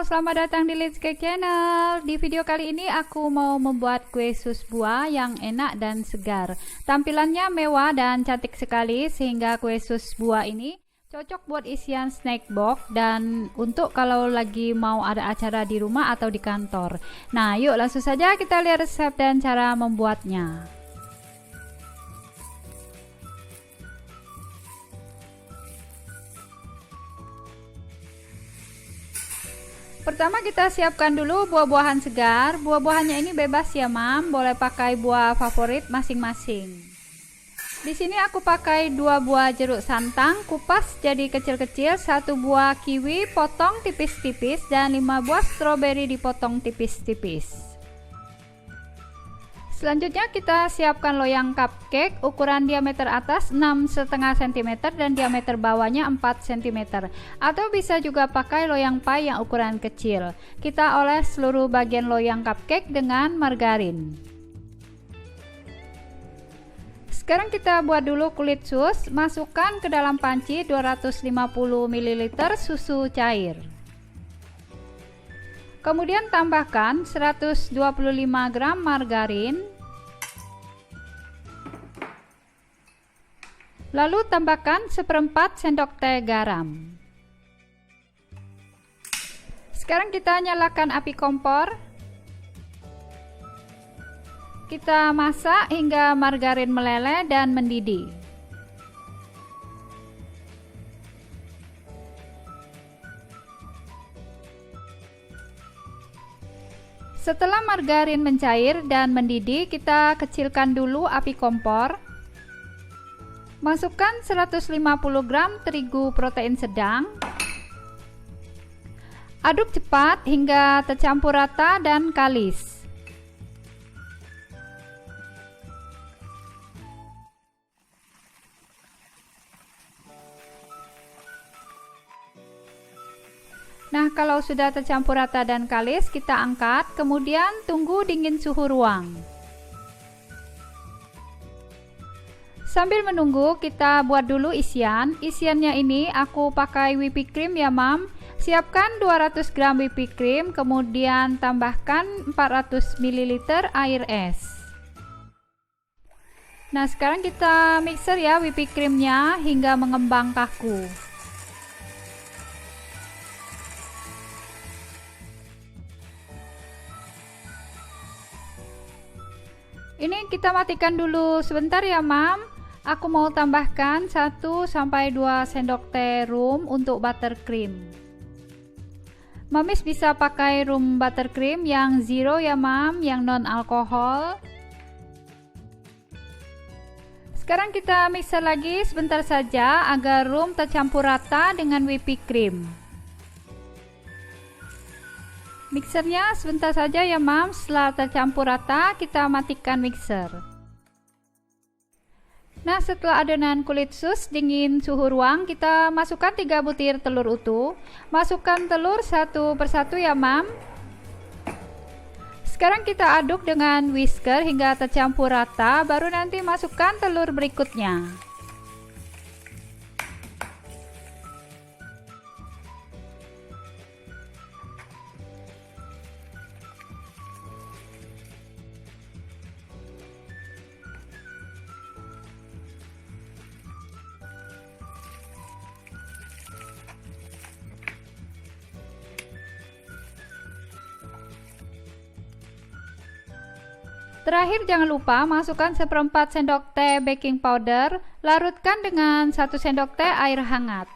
selamat datang di Let's Cake Channel. Di video kali ini aku mau membuat kue sus buah yang enak dan segar. Tampilannya mewah dan cantik sekali sehingga kue sus buah ini cocok buat isian snack box dan untuk kalau lagi mau ada acara di rumah atau di kantor. Nah, yuk langsung saja kita lihat resep dan cara membuatnya. Pertama kita siapkan dulu buah-buahan segar. Buah-buahannya ini bebas ya mam, boleh pakai buah favorit masing-masing. Di sini aku pakai 2 buah jeruk santang, kupas jadi kecil-kecil, 1 buah kiwi potong tipis-tipis, dan 5 buah stroberi dipotong tipis-tipis. Selanjutnya kita siapkan loyang cupcake ukuran diameter atas 6,5 cm dan diameter bawahnya 4 cm, atau bisa juga pakai loyang pie yang ukuran kecil. Kita oles seluruh bagian loyang cupcake dengan margarin. Sekarang kita buat dulu kulit sus. Masukkan ke dalam panci 250 ml susu cair. Kemudian tambahkan 125 gram margarin. Lalu tambahkan 1/4 sendok teh garam. Sekarang kita nyalakan api kompor. Kita masak hingga margarin meleleh dan mendidih. Setelah margarin mencair dan mendidih, kita kecilkan dulu api kompor. Masukkan 150 gram terigu protein sedang. Aduk cepat hingga tercampur rata dan kalis. Nah, kalau sudah tercampur rata dan kalis, kita angkat, kemudian tunggu dingin suhu ruang. Sambil menunggu, kita buat dulu isian. Isiannya ini aku pakai whipping cream ya mam. Siapkan 200 gram whipping cream, kemudian tambahkan 400 ml air es. Nah, sekarang kita mixer ya whipping creamnya hingga mengembang kaku. Ini kita matikan dulu sebentar ya mam. Aku mau tambahkan 1-2 sendok teh rum untuk buttercream. Mamis bisa pakai rum buttercream yang zero ya mam, yang non alkohol. Sekarang kita mixer lagi sebentar saja agar rum tercampur rata dengan whipping cream. Mixernya sebentar saja ya mam. Setelah tercampur rata, kita matikan mixer. Nah, setelah adonan kulit sus dingin suhu ruang, kita masukkan 3 butir telur utuh. Masukkan telur satu persatu ya mam. Sekarang kita aduk dengan whisker hingga tercampur rata, baru nanti masukkan telur berikutnya. Terakhir jangan lupa masukkan 1/4 sendok teh baking powder, larutkan dengan 1 sendok teh air hangat.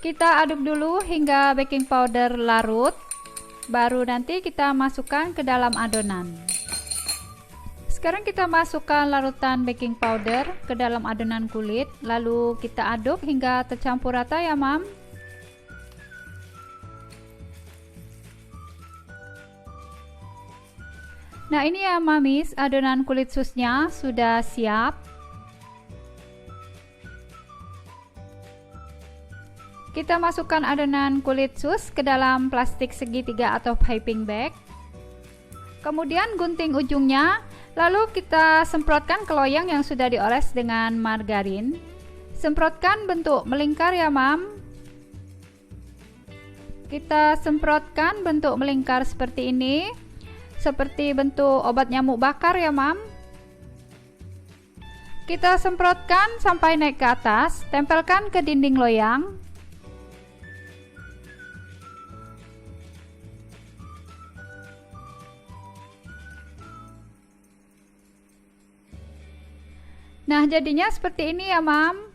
Kita aduk dulu hingga baking powder larut, baru nanti kita masukkan ke dalam adonan. Sekarang kita masukkan larutan baking powder ke dalam adonan kulit, lalu kita aduk hingga tercampur rata ya mam. Nah, ini ya mamis, adonan kulit susnya sudah siap. Kita masukkan adonan kulit sus ke dalam plastik segitiga atau piping bag. Kemudian gunting ujungnya, lalu kita semprotkan ke loyang yang sudah dioles dengan margarin. Semprotkan bentuk melingkar ya mam. Kita semprotkan bentuk melingkar seperti ini, seperti bentuk obat nyamuk bakar ya Mam. Kita semprotkan sampai naik ke atas, tempelkan ke dinding loyang. Nah, jadinya seperti ini ya Mam.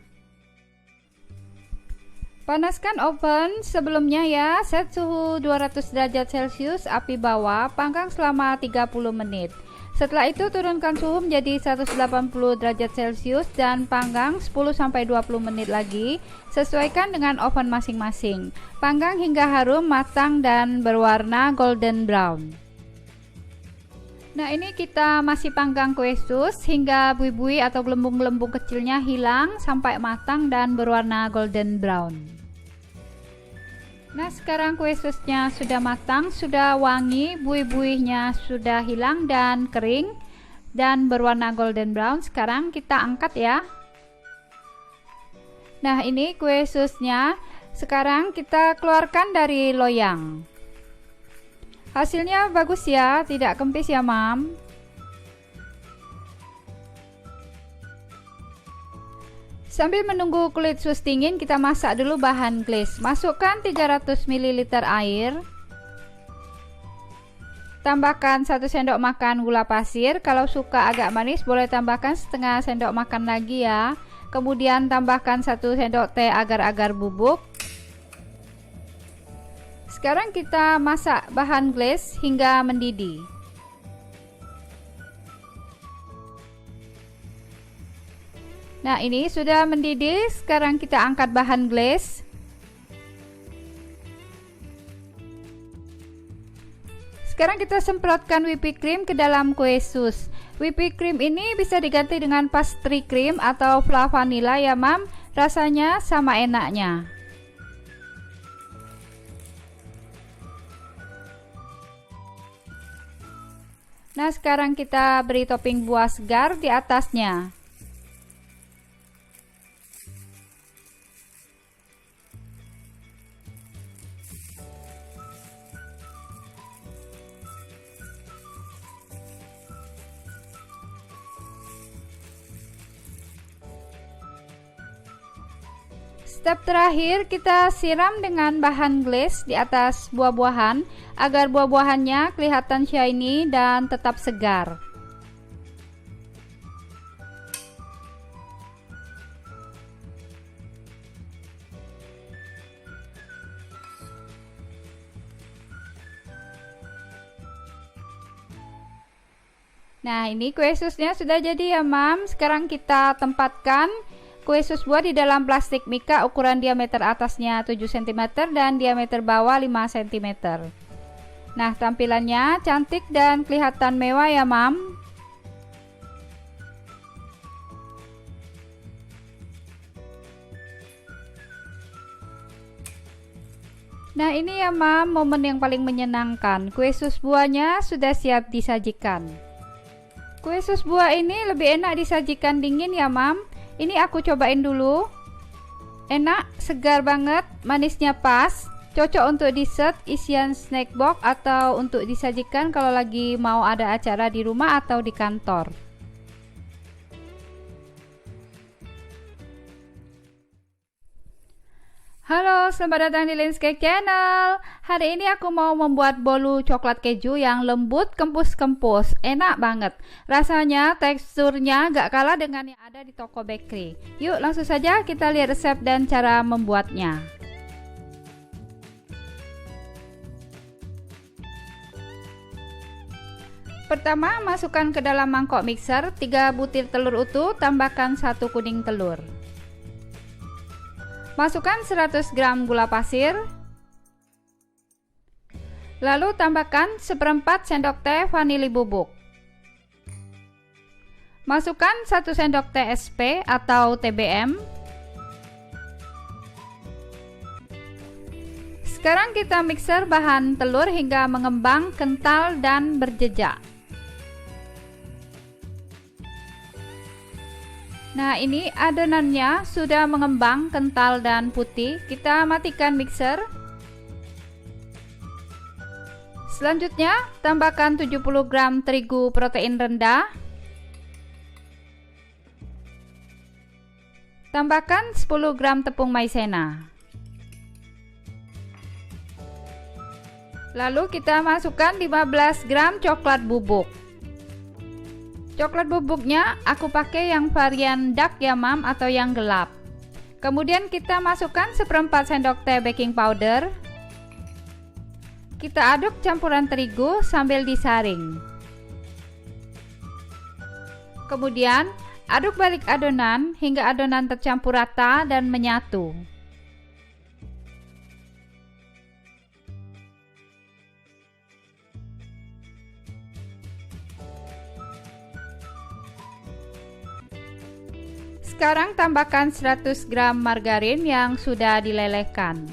Panaskan oven sebelumnya ya, set suhu 200 derajat Celcius, api bawah, panggang selama 30 menit. Setelah itu turunkan suhu menjadi 180 derajat Celcius dan panggang 10-20 menit lagi, sesuaikan dengan oven masing-masing. Panggang hingga harum, matang dan berwarna golden brown. Nah, ini kita masih panggang kue sus hingga buih-buih atau gelembung-gelembung kecilnya hilang sampai matang dan berwarna golden brown. Nah, sekarang kue susnya sudah matang, sudah wangi, buih-buihnya sudah hilang dan kering dan berwarna golden brown. Sekarang kita angkat ya. Nah, ini kue susnya. Sekarang kita keluarkan dari loyang. Hasilnya bagus ya, tidak kempis ya Mam. Sambil menunggu kulit sus dingin, kita masak dulu bahan glaze. Masukkan 300 ml air. Tambahkan 1 sendok makan gula pasir. Kalau suka agak manis boleh tambahkan setengah sendok makan lagi ya. Kemudian tambahkan 1 sendok teh agar-agar bubuk. Sekarang kita masak bahan glaze hingga mendidih. Nah, ini sudah mendidih. Sekarang kita angkat bahan glaze. Sekarang kita semprotkan whipping cream ke dalam kue sus. Whipping cream ini bisa diganti dengan pastry cream atau fla vanilla ya Mam. Rasanya sama enaknya. Nah, sekarang kita beri topping buah segar di atasnya. Step terakhir, kita siram dengan bahan glaze di atas buah-buahan agar buah-buahannya kelihatan shiny dan tetap segar. Nah, ini kue susnya sudah jadi ya Mam. Sekarang kita tempatkan kue sus buah di dalam plastik mika ukuran diameter atasnya 7 cm dan diameter bawah 5 cm. Nah, tampilannya cantik dan kelihatan mewah ya Mam. Nah, ini ya Mam, momen yang paling menyenangkan. Kue sus buahnya sudah siap disajikan. Kue sus buah ini lebih enak disajikan dingin ya Mam. Ini aku cobain dulu. Enak, segar banget, manisnya pas, cocok untuk dessert, isian snack box atau untuk disajikan kalau lagi mau ada acara di rumah atau di kantor. Halo, selamat datang di Lin's Cake Channel. Hari ini aku mau membuat bolu coklat keju yang lembut, kempus-kempus. Enak banget. Rasanya, teksturnya gak kalah dengan yang ada di toko bakery. Yuk, langsung saja kita lihat resep dan cara membuatnya. Pertama, masukkan ke dalam mangkok mixer 3 butir telur utuh, tambahkan 1 kuning telur. Masukkan 100 gram gula pasir, lalu tambahkan 1/4 sendok teh vanili bubuk. Masukkan 1 sendok teh SP atau TBM. Sekarang kita mixer bahan telur hingga mengembang, kental dan berjejak. Nah, ini adonannya sudah mengembang, kental dan putih. Kita matikan mixer. Selanjutnya, tambahkan 70 gram terigu protein rendah. Tambahkan 10 gram tepung maizena. Lalu kita masukkan 15 gram coklat bubuk. Coklat bubuknya aku pakai yang varian dark ya mam, atau yang gelap. Kemudian kita masukkan 1/4 sendok teh baking powder. Kita aduk campuran terigu sambil disaring. Kemudian aduk balik adonan hingga adonan tercampur rata dan menyatu. Sekarang tambahkan 100 gram margarin yang sudah dilelehkan.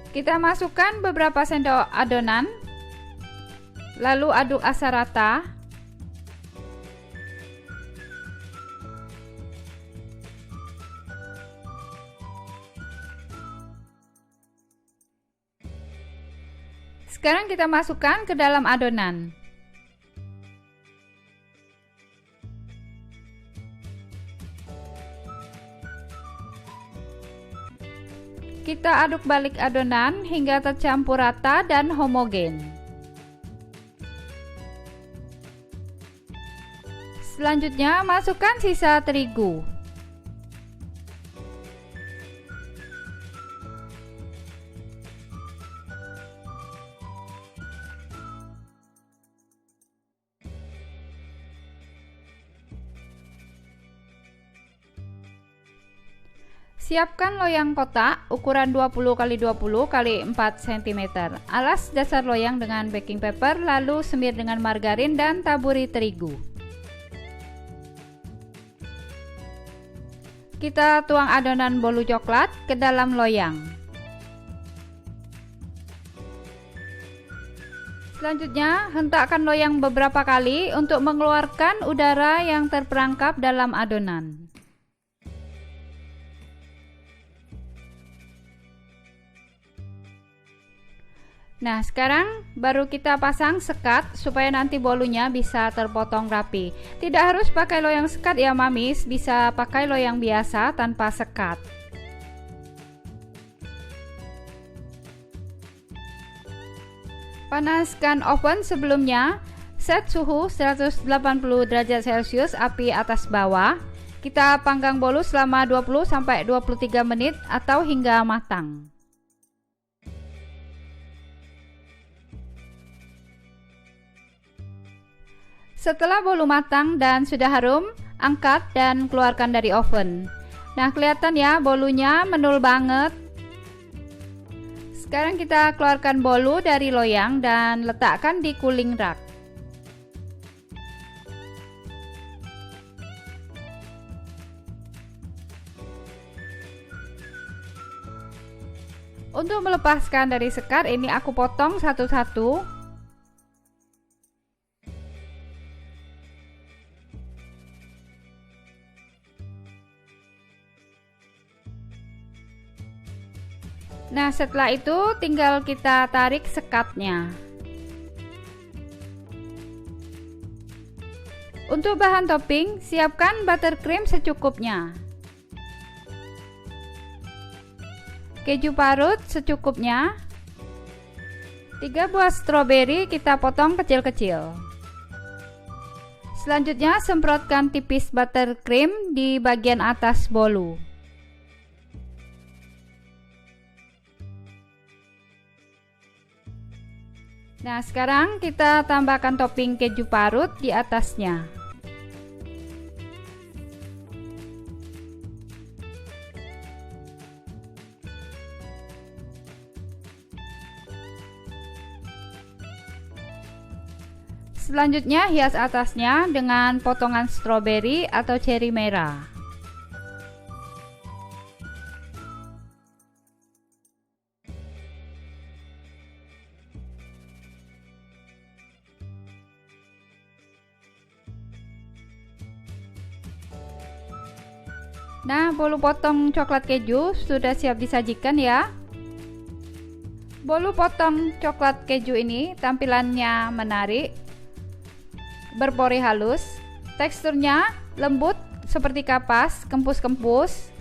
Kita masukkan beberapa sendok adonan, lalu aduk asa rata. Sekarang kita masukkan ke dalam adonan. Kita aduk balik adonan hingga tercampur rata dan homogen. Selanjutnya, masukkan sisa terigu. Siapkan loyang kotak ukuran 20 x 20 x 4 cm. Alas dasar loyang dengan baking paper, lalu semir dengan margarin dan taburi terigu. Kita tuang adonan bolu coklat ke dalam loyang. Selanjutnya, hentakkan loyang beberapa kali untuk mengeluarkan udara yang terperangkap dalam adonan. Nah, sekarang baru kita pasang sekat supaya nanti bolunya bisa terpotong rapi. Tidak harus pakai loyang sekat ya mamis, bisa pakai loyang biasa tanpa sekat. Panaskan oven sebelumnya, set suhu 180 derajat Celcius, api atas bawah. Kita panggang bolu selama 20-23 menit atau hingga matang. Setelah bolu matang dan sudah harum, angkat dan keluarkan dari oven. Nah, kelihatan ya bolunya menul banget. Sekarang kita keluarkan bolu dari loyang dan letakkan di cooling rack. Untuk melepaskan dari sekat ini aku potong satu-satu. Nah, setelah itu tinggal kita tarik sekatnya. Untuk bahan topping, siapkan buttercream secukupnya. Keju parut secukupnya. 3 buah stroberi kita potong kecil-kecil. Selanjutnya, semprotkan tipis buttercream di bagian atas bolu. Nah, sekarang kita tambahkan topping keju parut di atasnya. Selanjutnya, hias atasnya dengan potongan stroberi atau ceri merah. Nah, bolu potong coklat keju sudah siap disajikan ya. Bolu potong coklat keju ini tampilannya menarik, berpori halus, teksturnya lembut seperti kapas, kempus-kempus.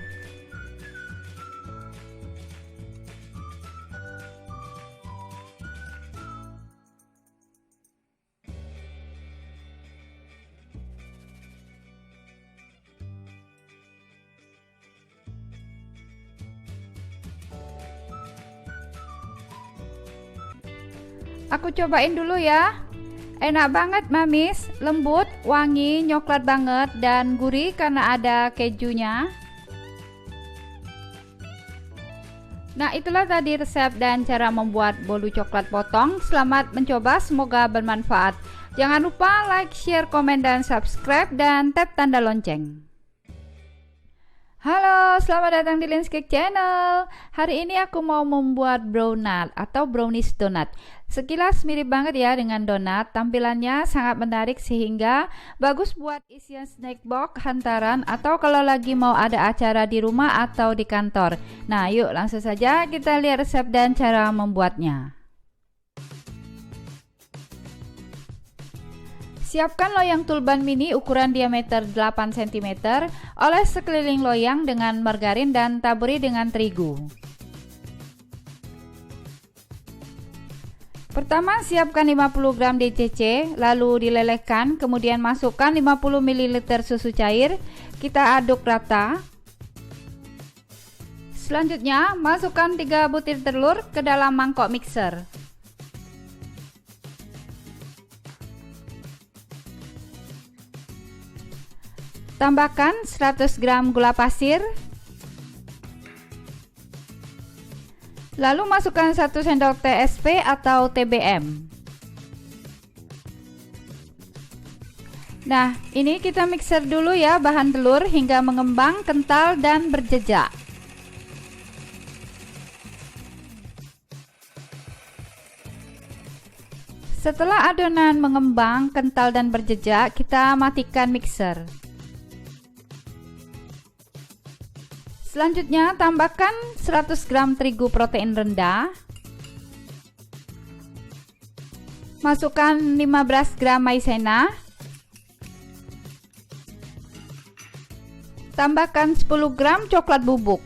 Aku cobain dulu ya. Enak banget mamis, lembut, wangi, nyoklat banget, dan gurih karena ada kejunya. Nah, itulah tadi resep dan cara membuat bolu coklat potong. Selamat mencoba, semoga bermanfaat. Jangan lupa like, share, komen, dan subscribe, dan tap tanda lonceng. Halo, selamat datang di Lin's Cake Channel. Hari ini aku mau membuat brownie atau brownies donat. Sekilas mirip banget ya dengan donat, tampilannya sangat menarik sehingga bagus buat isian snack box, hantaran, atau kalau lagi mau ada acara di rumah atau di kantor. Nah, yuk langsung saja kita lihat resep dan cara membuatnya. Siapkan loyang tulban mini ukuran diameter 8 cm, oles sekeliling loyang dengan margarin dan taburi dengan terigu. Pertama, siapkan 50 gram DCC, lalu dilelehkan, kemudian masukkan 50 ml susu cair, kita aduk rata. Selanjutnya, masukkan 3 butir telur ke dalam mangkok mixer. Tambahkan 100 gram gula pasir. Lalu masukkan 1 sendok teh SP atau TBM. Nah, ini kita mixer dulu ya bahan telur hingga mengembang, kental, dan berjejak. Setelah adonan mengembang, kental, dan berjejak, kita matikan mixer. Selanjutnya tambahkan 100 gram terigu protein rendah. Masukkan 15 gram maizena. Tambahkan 10 gram coklat bubuk.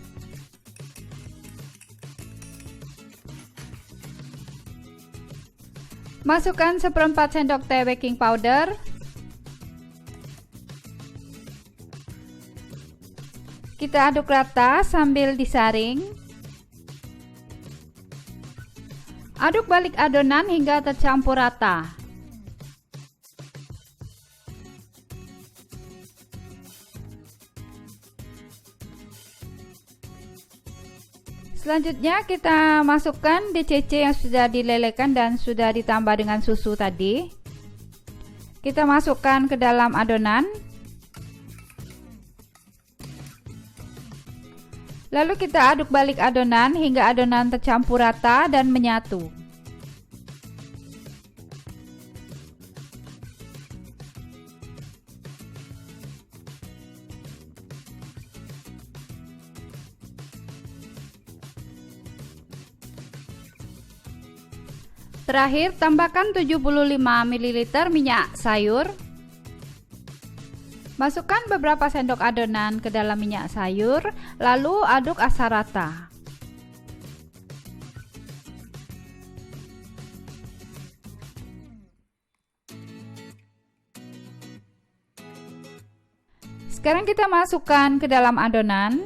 Masukkan 1/4 sendok teh baking powder. Kita aduk rata sambil disaring. Aduk balik adonan hingga tercampur rata. Selanjutnya kita masukkan DCC yang sudah dilelehkan dan sudah ditambah dengan susu tadi. Kita masukkan ke dalam adonan. Lalu kita aduk balik adonan hingga adonan tercampur rata dan menyatu. Terakhir, tambahkan 75 ml minyak sayur. Masukkan beberapa sendok adonan ke dalam minyak sayur, lalu aduk asar rata. Sekarang kita masukkan ke dalam adonan.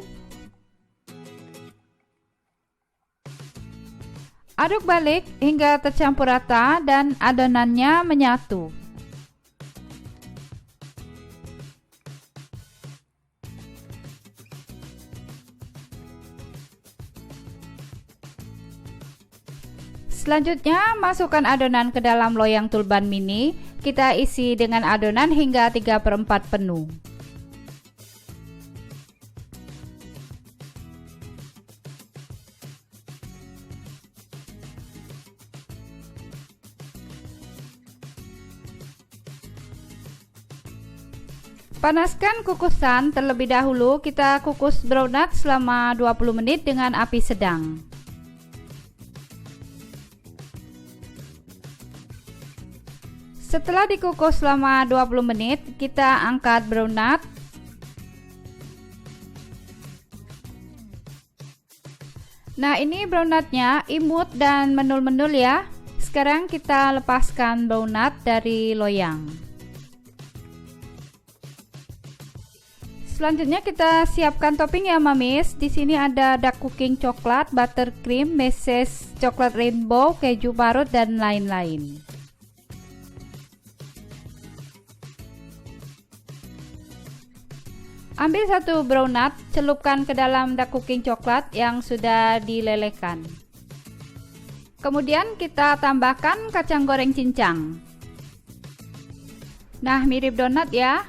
Aduk balik hingga tercampur rata dan adonannya menyatu. Selanjutnya, masukkan adonan ke dalam loyang tulban mini. Kita isi dengan adonan hingga 3/4 penuh. Panaskan kukusan terlebih dahulu. Kita kukus brownie selama 20 menit dengan api sedang. Setelah dikukus selama 20 menit, kita angkat brownut. Nah, ini brownutnya imut dan menul-menul ya. Sekarang kita lepaskan brownut dari loyang. Selanjutnya kita siapkan topping ya mamis. Di sini ada dark cooking coklat, buttercream, meses coklat rainbow, keju parut dan lain-lain. Ambil satu brownut, celupkan ke dalam dark cooking coklat yang sudah dilelehkan. Kemudian kita tambahkan kacang goreng cincang. Nah, mirip donat ya.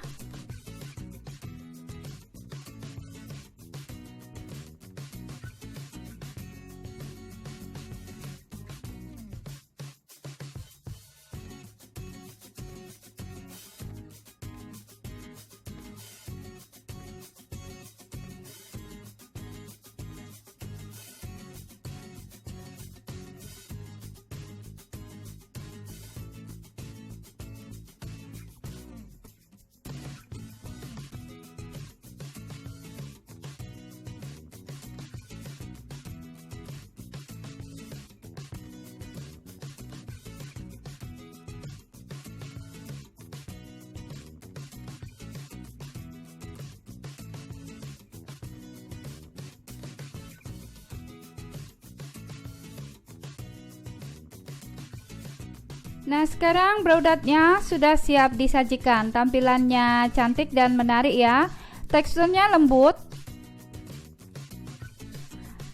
Nah, sekarang brownutnya sudah siap disajikan. Tampilannya cantik dan menarik ya. Teksturnya lembut.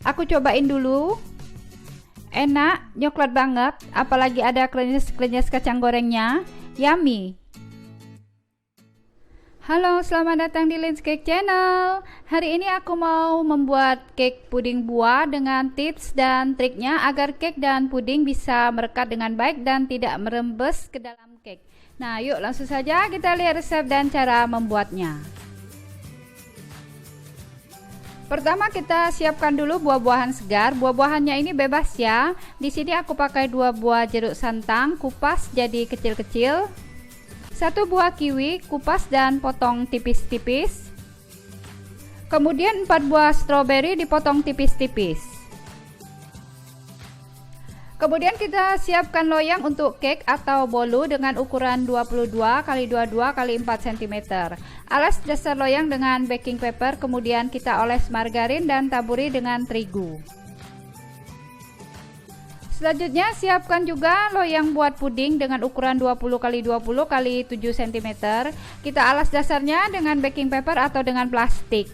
Aku cobain dulu. Enak, coklat banget. Apalagi ada krenyes-krenyes kacang gorengnya. Yummy. Halo, selamat datang di Lynn's Cake Channel. Hari ini aku mau membuat cake puding buah dengan tips dan triknya agar cake dan puding bisa merekat dengan baik dan tidak merembes ke dalam cake. Nah, yuk langsung saja kita lihat resep dan cara membuatnya. Pertama kita siapkan dulu buah-buahan segar. Buah-buahannya ini bebas ya. Di sini aku pakai 2 buah jeruk santang, kupas jadi kecil-kecil. 1 buah kiwi, kupas dan potong tipis-tipis. Kemudian 4 buah stroberi dipotong tipis-tipis. Kemudian kita siapkan loyang untuk cake atau bolu dengan ukuran 22 x 22 x 4 cm. Alas dasar loyang dengan baking paper, kemudian kita oles margarin dan taburi dengan terigu. Selanjutnya siapkan juga loyang buat puding dengan ukuran 20 x 20 x 7 cm. Kita alas dasarnya dengan baking paper atau dengan plastik.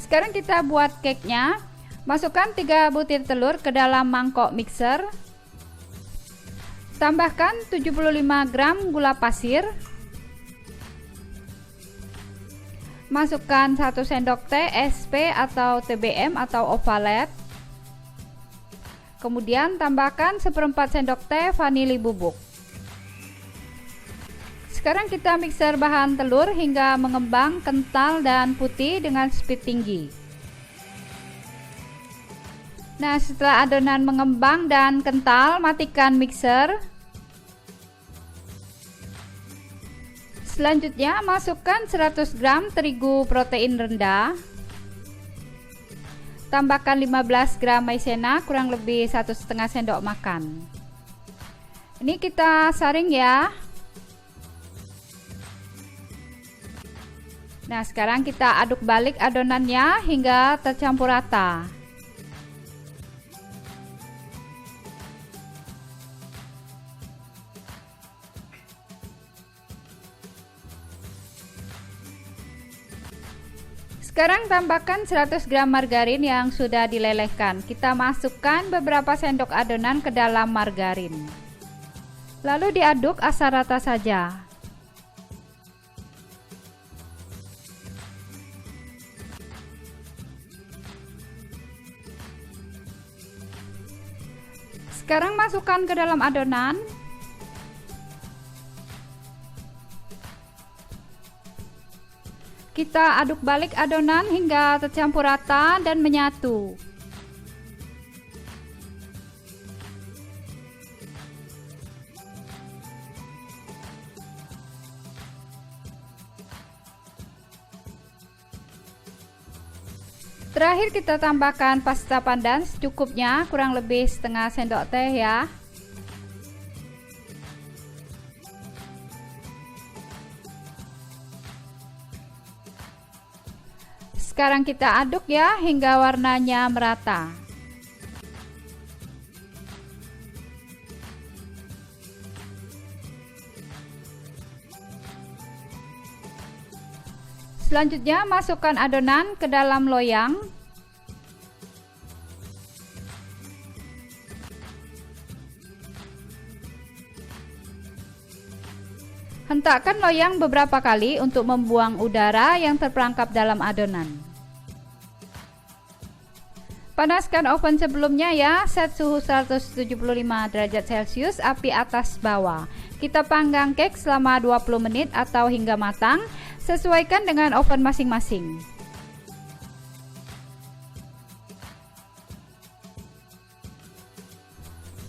Sekarang kita buat cake-nya. Masukkan 3 butir telur ke dalam mangkok mixer. Tambahkan 75 gram gula pasir. Masukkan 1 sendok teh SP atau TBM atau ovalet. Kemudian tambahkan 1/4 sendok teh vanili bubuk. Sekarang kita mixer bahan telur hingga mengembang, kental dan putih dengan speed tinggi. Nah, setelah adonan mengembang dan kental, matikan mixer. Selanjutnya masukkan 100 gram terigu protein rendah. Tambahkan 15 gram maizena kurang lebih 1,5 sendok makan. Ini kita saring ya. Nah, sekarang kita aduk balik adonannya hingga tercampur rata. Sekarang tambahkan 100 gram margarin yang sudah dilelehkan. Kita masukkan beberapa sendok adonan ke dalam margarin. Lalu diaduk asal rata saja. Sekarang masukkan ke dalam adonan. Kita aduk balik adonan hingga tercampur rata dan menyatu. Terakhir kita tambahkan pasta pandan secukupnya, kurang lebih setengah sendok teh ya. Sekarang kita aduk ya hingga warnanya merata. Selanjutnya masukkan adonan ke dalam loyang. Hentakkan loyang beberapa kali untuk membuang udara yang terperangkap dalam adonan. Panaskan oven sebelumnya ya, set suhu 175 derajat Celcius, api atas bawah. Kita panggang cake selama 20 menit atau hingga matang. Sesuaikan dengan oven masing-masing.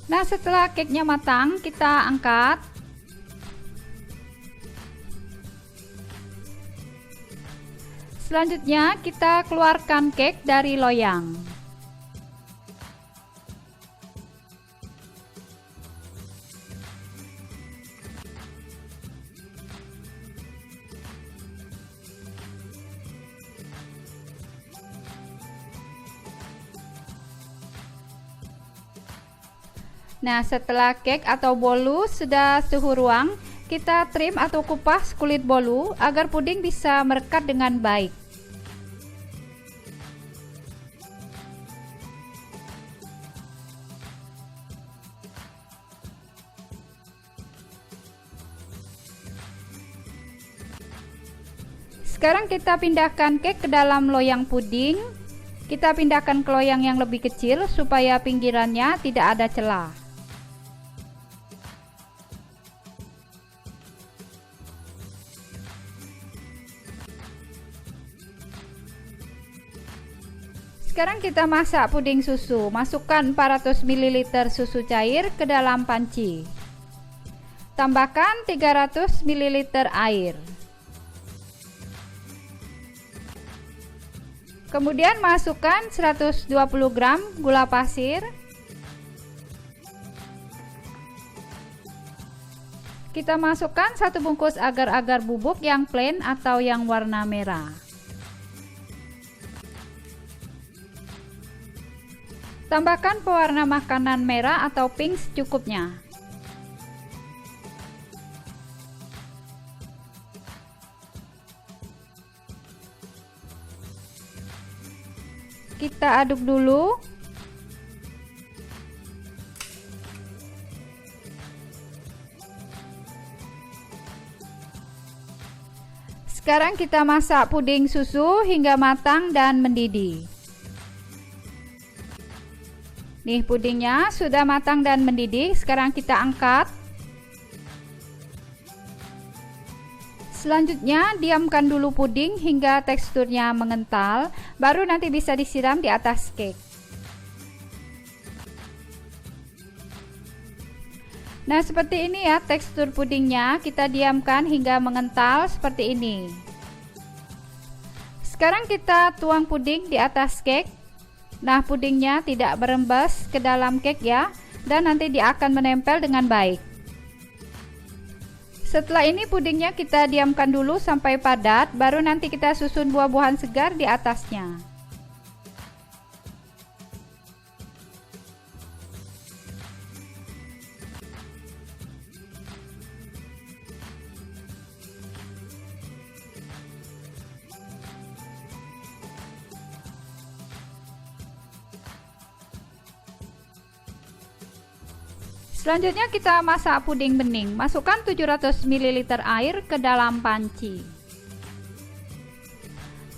Nah, setelah cake-nya matang, kita angkat. Selanjutnya, kita keluarkan cake dari loyang. Nah, setelah cake atau bolu sudah suhu ruang, kita trim atau kupas kulit bolu agar puding bisa merekat dengan baik. Sekarang kita pindahkan cake ke dalam loyang puding. Kita pindahkan ke loyang yang lebih kecil supaya pinggirannya tidak ada celah. Sekarang kita masak puding susu. Masukkan 400 ml susu cair ke dalam panci. Tambahkan 300 ml air. Kemudian masukkan 120 gram gula pasir. Kita masukkan 1 bungkus agar-agar bubuk yang plain atau yang warna merah. Tambahkan pewarna makanan merah atau pink secukupnya. Kita aduk dulu. Sekarang kita masak puding susu hingga matang dan mendidih. Nih, pudingnya sudah matang dan mendidih. Sekarang kita angkat. Selanjutnya diamkan dulu puding hingga teksturnya mengental, baru nanti bisa disiram di atas cake. Nah, seperti ini ya tekstur pudingnya. Kita diamkan hingga mengental seperti ini. Sekarang kita tuang puding di atas cake. Nah, pudingnya tidak berembes ke dalam cake ya, dan nanti dia akan menempel dengan baik. Setelah ini pudingnya kita diamkan dulu sampai padat, baru nanti kita susun buah-buahan segar di atasnya. Selanjutnya kita masak puding bening. Masukkan 700 ml air ke dalam panci.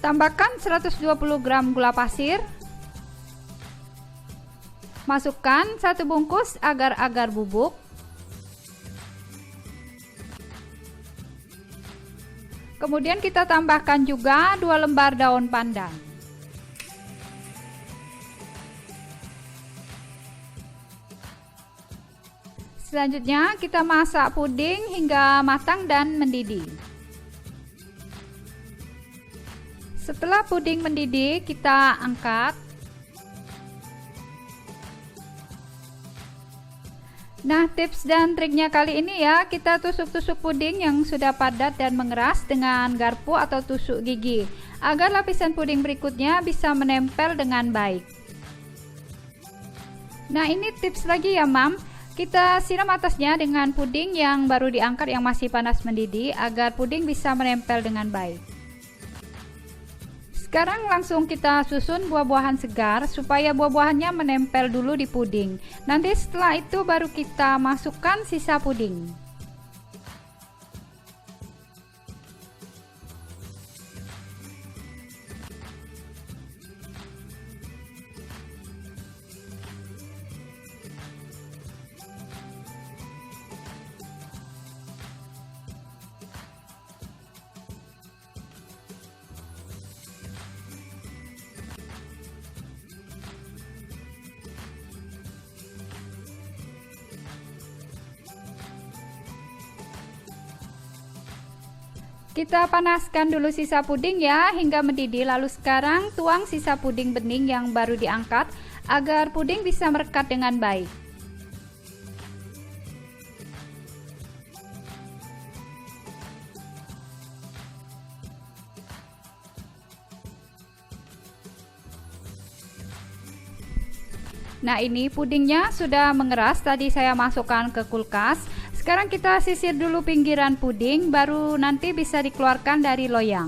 Tambahkan 120 gram gula pasir. Masukkan 1 bungkus agar-agar bubuk. Kemudian kita tambahkan juga 2 lembar daun pandan. Selanjutnya kita masak puding hingga matang dan mendidih. Setelah puding mendidih, kita angkat. Nah, tips dan triknya kali ini ya, kita tusuk-tusuk puding yang sudah padat dan mengeras dengan garpu atau tusuk gigi, agar lapisan puding berikutnya bisa menempel dengan baik. Nah, ini tips lagi ya, Mam. Kita siram atasnya dengan puding yang baru diangkat yang masih panas mendidih, agar puding bisa menempel dengan baik. Sekarang langsung kita susun buah-buahan segar supaya buah-buahannya menempel dulu di puding. Nanti setelah itu baru kita masukkan sisa puding. Kita panaskan dulu sisa puding ya hingga mendidih, lalu sekarang tuang sisa puding bening yang baru diangkat agar puding bisa merekat dengan baik. Nah, ini pudingnya sudah mengeras, tadi saya masukkan ke kulkas. Sekarang kita sisir dulu pinggiran puding, baru nanti bisa dikeluarkan dari loyang.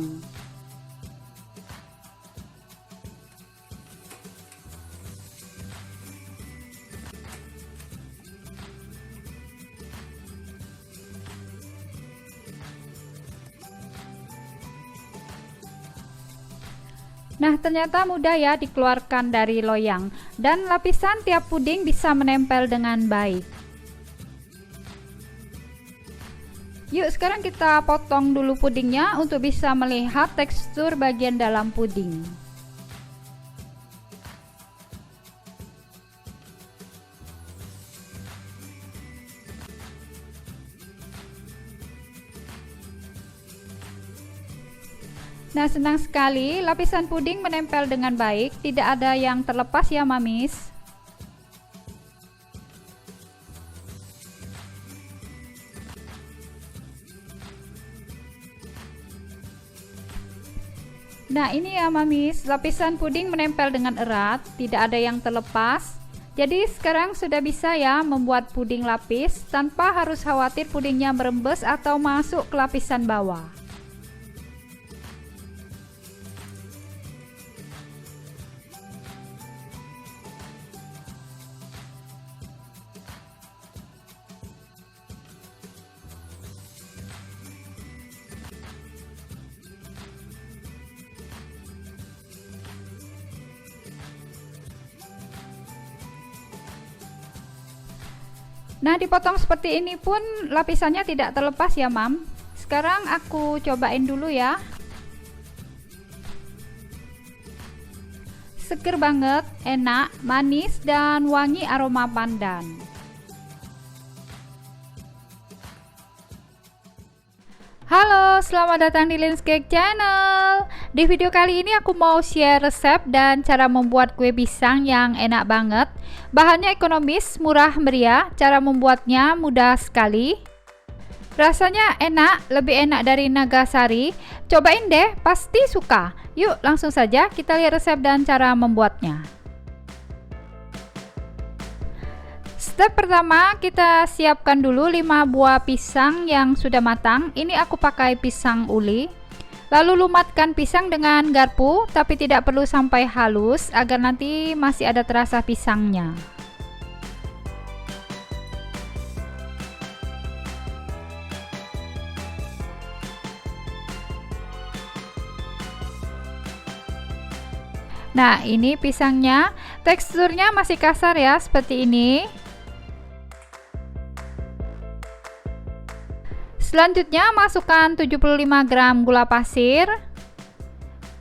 Nah, ternyata mudah ya dikeluarkan dari loyang, dan lapisan tiap puding bisa menempel dengan baik. Yuk, sekarang kita potong dulu pudingnya untuk bisa melihat tekstur bagian dalam puding. Nah, senang sekali lapisan puding menempel dengan baik, tidak ada yang terlepas ya, Mamis. Nah, ini ya, Mamis, lapisan puding menempel dengan erat, tidak ada yang terlepas. Jadi sekarang sudah bisa ya membuat puding lapis tanpa harus khawatir pudingnya merembes atau masuk ke lapisan bawah. Nah, dipotong seperti ini pun lapisannya tidak terlepas ya, Mam. Sekarang aku cobain dulu ya. Seger banget, enak, manis, dan wangi aroma pandan. Halo, selamat datang di Lin's Cake Channel. Di video kali ini aku mau share resep dan cara membuat kue pisang yang enak banget. Bahannya ekonomis, murah meriah, cara membuatnya mudah sekali. Rasanya enak, lebih enak dari Nagasari. Cobain deh, pasti suka. Yuk, langsung saja kita lihat resep dan cara membuatnya. Step pertama, kita siapkan dulu 5 buah pisang yang sudah matang. Ini aku pakai pisang uli. Lalu lumatkan pisang dengan garpu, tapi tidak perlu sampai halus agar nanti masih ada terasa pisangnya. Nah, ini pisangnya, teksturnya masih kasar ya, seperti ini. Selanjutnya masukkan 75 gram gula pasir,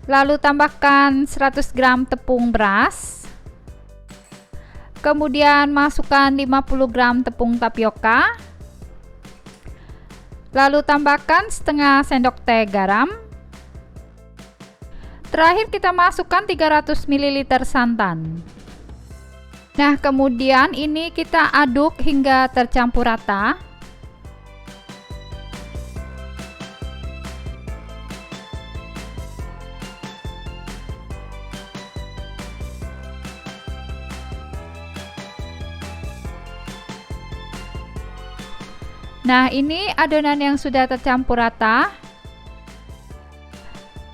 lalu tambahkan 100 gram tepung beras, kemudian masukkan 50 gram tepung tapioka, lalu tambahkan setengah sendok teh garam, Terakhir kita masukkan 300 ml santan. Nah, kemudian ini kita aduk hingga tercampur rata. Nah, ini adonan yang sudah tercampur rata.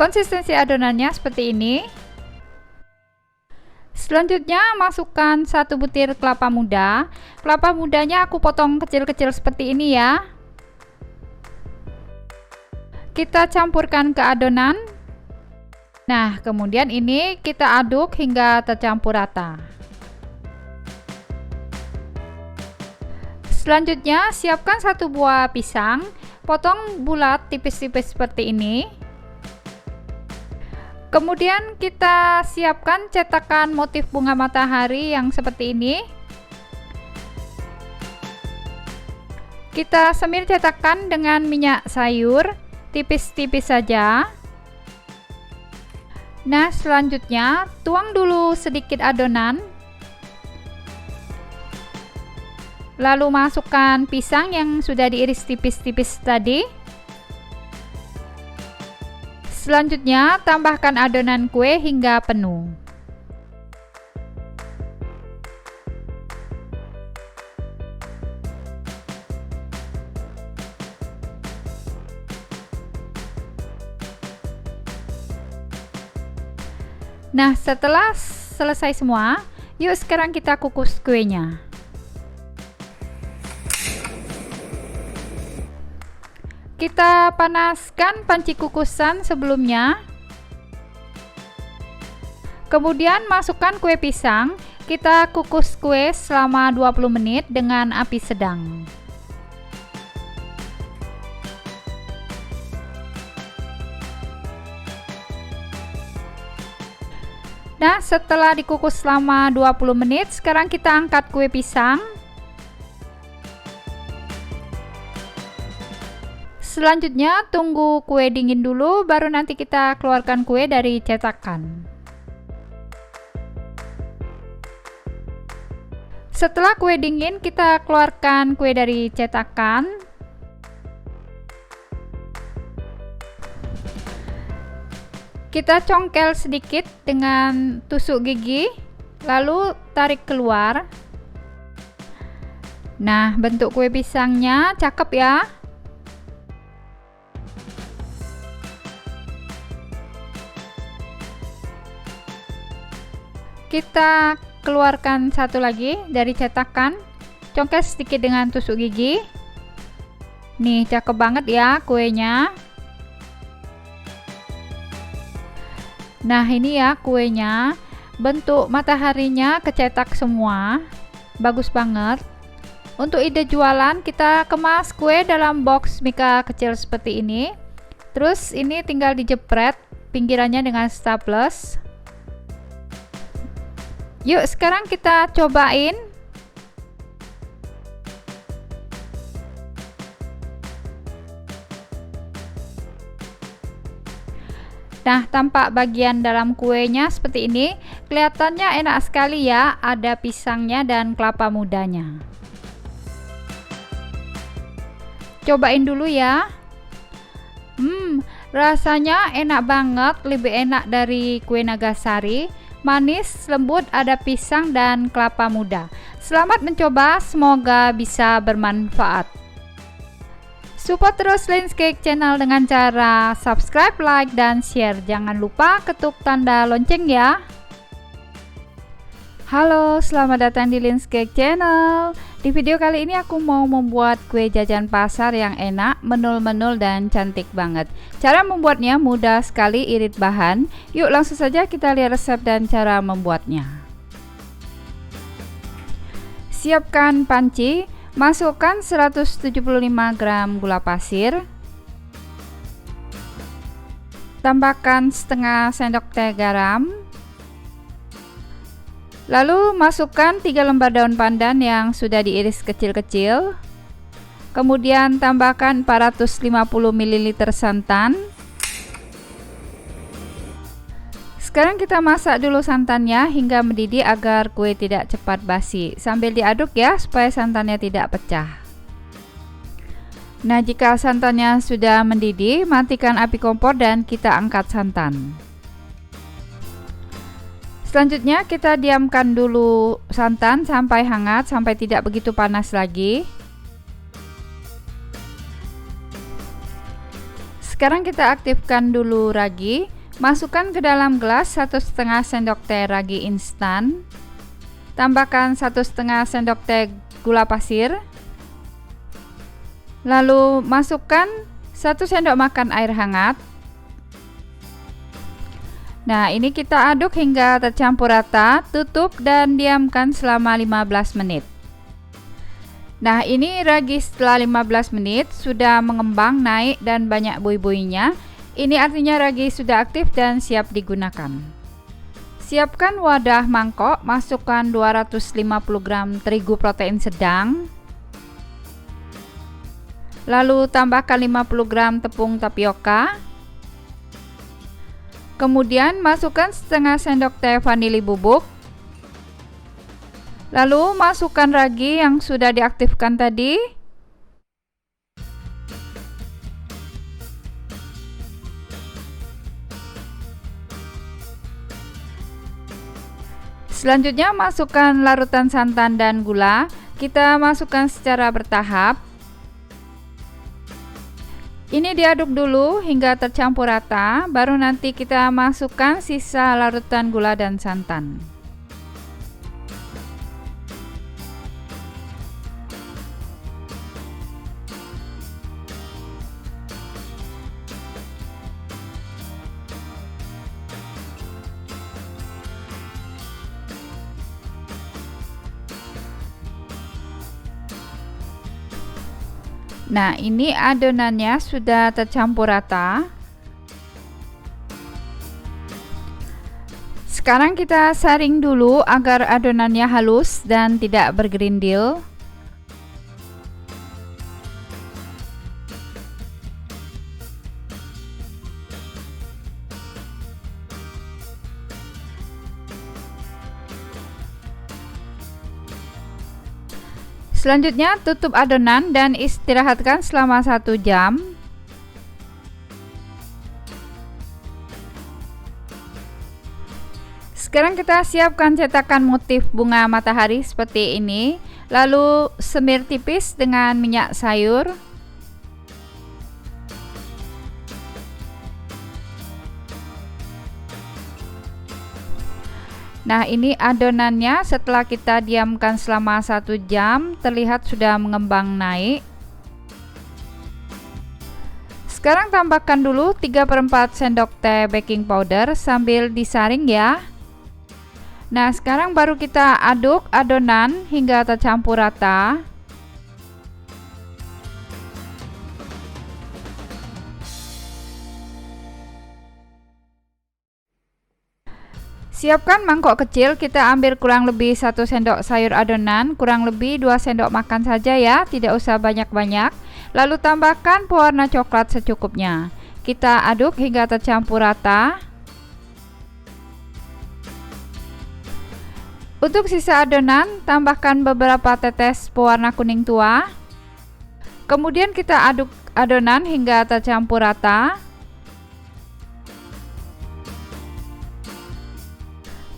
Konsistensi adonannya seperti ini. Selanjutnya masukkan 1 butir kelapa muda. Kelapa mudanya aku potong kecil-kecil seperti ini ya. Kita campurkan ke adonan. Nah, kemudian ini kita aduk hingga tercampur rata. Selanjutnya siapkan 1 buah pisang, potong bulat tipis-tipis seperti ini. Kemudian kita siapkan cetakan motif bunga matahari yang seperti ini. Kita semir cetakan dengan minyak sayur, tipis-tipis saja. Nah, selanjutnya tuang dulu sedikit adonan. Lalu masukkan pisang yang sudah diiris tipis-tipis tadi. Selanjutnya tambahkan adonan kue hingga penuh. Nah, setelah selesai semua, yuk sekarang kita kukus kuenya. Kita panaskan panci kukusan sebelumnya. Kemudian masukkan kue pisang. Kita kukus kue selama 20 menit dengan api sedang. Nah, setelah dikukus selama 20 menit, sekarang kita angkat kue pisang. Selanjutnya tunggu kue dingin dulu, baru nanti kita keluarkan kue dari cetakan. Setelah kue dingin, kita keluarkan kue dari cetakan. Kita congkel sedikit dengan tusuk gigi, lalu tarik keluar. Nah, bentuk kue pisangnya cakep ya. Kita keluarkan satu lagi dari cetakan, congkel sedikit dengan tusuk gigi. Nih, cakep banget ya kuenya. Nah, ini ya kuenya, bentuk mataharinya kecetak semua, bagus banget. Untuk ide jualan, kita kemas kue dalam box mika kecil seperti ini. Terus ini tinggal dijepret pinggirannya dengan staples. Yuk sekarang kita cobain. Nah, tampak bagian dalam kuenya seperti ini. Kelihatannya enak sekali ya, ada pisangnya dan kelapa mudanya. Cobain dulu ya. Rasanya enak banget, lebih enak dari kue Nagasari. Manis, lembut, ada pisang dan kelapa muda. Selamat mencoba, semoga bisa bermanfaat. Support terus Lin's Cake Channel dengan cara subscribe, like, dan share. Jangan lupa ketuk tanda lonceng ya. Halo, selamat datang di Lin's Cake Channel. Di video kali ini aku mau membuat kue jajan pasar yang enak, menul-menul dan cantik banget. Cara membuatnya mudah sekali, irit bahan. Yuk langsung saja kita lihat resep dan cara membuatnya. Siapkan panci, masukkan 175 gram gula pasir. Tambahkan setengah sendok teh garam. Lalu masukkan 3 lembar daun pandan yang sudah diiris kecil-kecil. Kemudian tambahkan 450 ml santan. Sekarang kita masak dulu santannya hingga mendidih agar kue tidak cepat basi. Sambil diaduk ya supaya santannya tidak pecah. Nah, jika santannya sudah mendidih, matikan api kompor dan kita angkat santan. Selanjutnya kita diamkan dulu santan sampai hangat, sampai tidak begitu panas lagi. Sekarang kita aktifkan dulu ragi. Masukkan ke dalam gelas 1,5 sendok teh ragi instan. Tambahkan 1,5 sendok teh gula pasir. Lalu masukkan 1 sendok makan air hangat. Nah, ini kita aduk hingga tercampur rata, tutup dan diamkan selama 15 menit. Nah, ini ragi setelah 15 menit sudah mengembang, naik dan banyak buih-buihnya. Ini artinya ragi sudah aktif dan siap digunakan. Siapkan wadah mangkok, masukkan 250 gram terigu protein sedang. Lalu tambahkan 50 gram tepung tapioka. Kemudian masukkan setengah sendok teh vanili bubuk. Lalu masukkan ragi yang sudah diaktifkan tadi. Selanjutnya masukkan larutan santan dan gula. Kita masukkan secara bertahap. Ini diaduk dulu hingga tercampur rata, baru nanti kita masukkan sisa larutan gula dan santan. Nah, ini adonannya sudah tercampur rata. Sekarang kita saring dulu agar adonannya halus dan tidak bergerindil. Selanjutnya tutup adonan dan istirahatkan selama 1 jam. Sekarang kita siapkan cetakan motif bunga matahari seperti ini. Lalu semir tipis dengan minyak sayur. Nah, ini adonannya setelah kita diamkan selama 1 jam terlihat sudah mengembang naik. Sekarang tambahkan dulu 3/4 sendok teh baking powder sambil disaring ya. Nah, sekarang baru kita aduk adonan hingga tercampur rata. Siapkan mangkok kecil, kita ambil kurang lebih 1 sendok sayur adonan, kurang lebih 2 sendok makan saja ya, tidak usah banyak-banyak. Lalu tambahkan pewarna coklat secukupnya. Kita aduk hingga tercampur rata. Untuk sisa adonan, tambahkan beberapa tetes pewarna kuning tua. Kemudian kita aduk adonan hingga tercampur rata.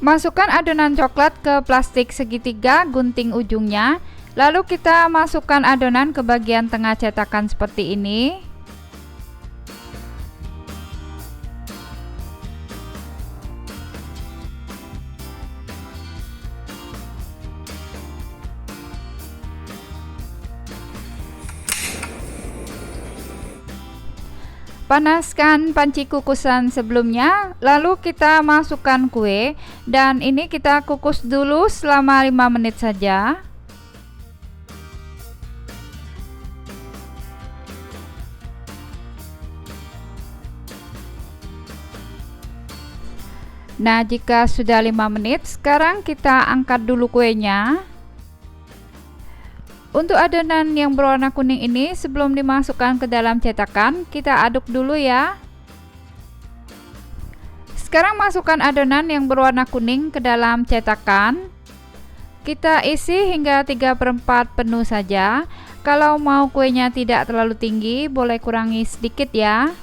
Masukkan adonan coklat ke plastik segitiga, gunting ujungnya. Lalu kita masukkan adonan ke bagian tengah cetakan seperti ini. Panaskan panci kukusan sebelumnya, lalu kita masukkan kue dan ini kita kukus dulu selama 5 menit saja. Nah, jika sudah 5 menit, sekarang kita angkat dulu kuenya. Untuk adonan yang berwarna kuning ini sebelum dimasukkan ke dalam cetakan, kita aduk dulu ya. Sekarang masukkan adonan yang berwarna kuning ke dalam cetakan. Kita isi hingga 3/4 penuh saja. Kalau mau kuenya tidak terlalu tinggi, boleh kurangi sedikit ya.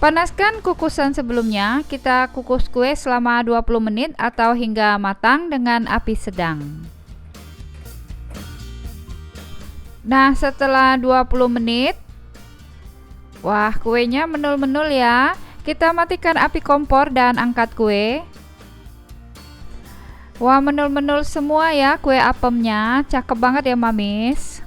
Panaskan kukusan sebelumnya. Kita kukus kue selama 20 menit atau hingga matang dengan api sedang. Nah, setelah 20 menit, wah, kuenya menul-menul ya. Kita matikan api kompor dan angkat kue. Wah, menul-menul semua ya kue apemnya. Cakep banget ya, Mamis.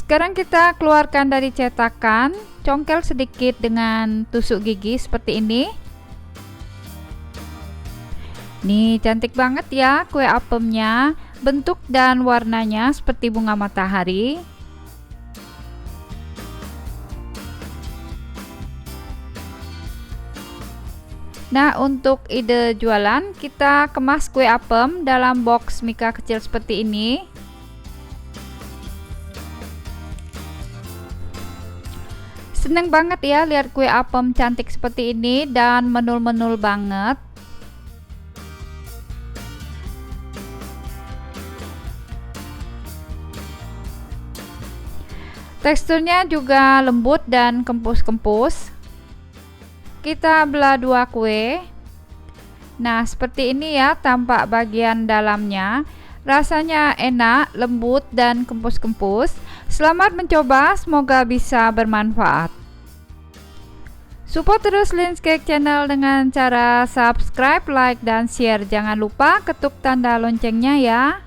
Sekarang kita keluarkan dari cetakan, congkel sedikit dengan tusuk gigi seperti ini. Nih, cantik banget ya kue apemnya, bentuk dan warnanya seperti bunga matahari. Nah, untuk ide jualan, kita kemas kue apem dalam box mika kecil seperti ini. Seneng banget ya lihat kue apem cantik seperti ini dan menul-menul banget. Teksturnya juga lembut dan kempus-kempus. Kita belah dua kue. Nah, seperti ini ya tampak bagian dalamnya. Rasanya enak, lembut, dan kempus-kempus. Selamat mencoba, semoga bisa bermanfaat. Support terus Lin's Cake Channel dengan cara subscribe, like, dan share. Jangan lupa ketuk tanda loncengnya ya.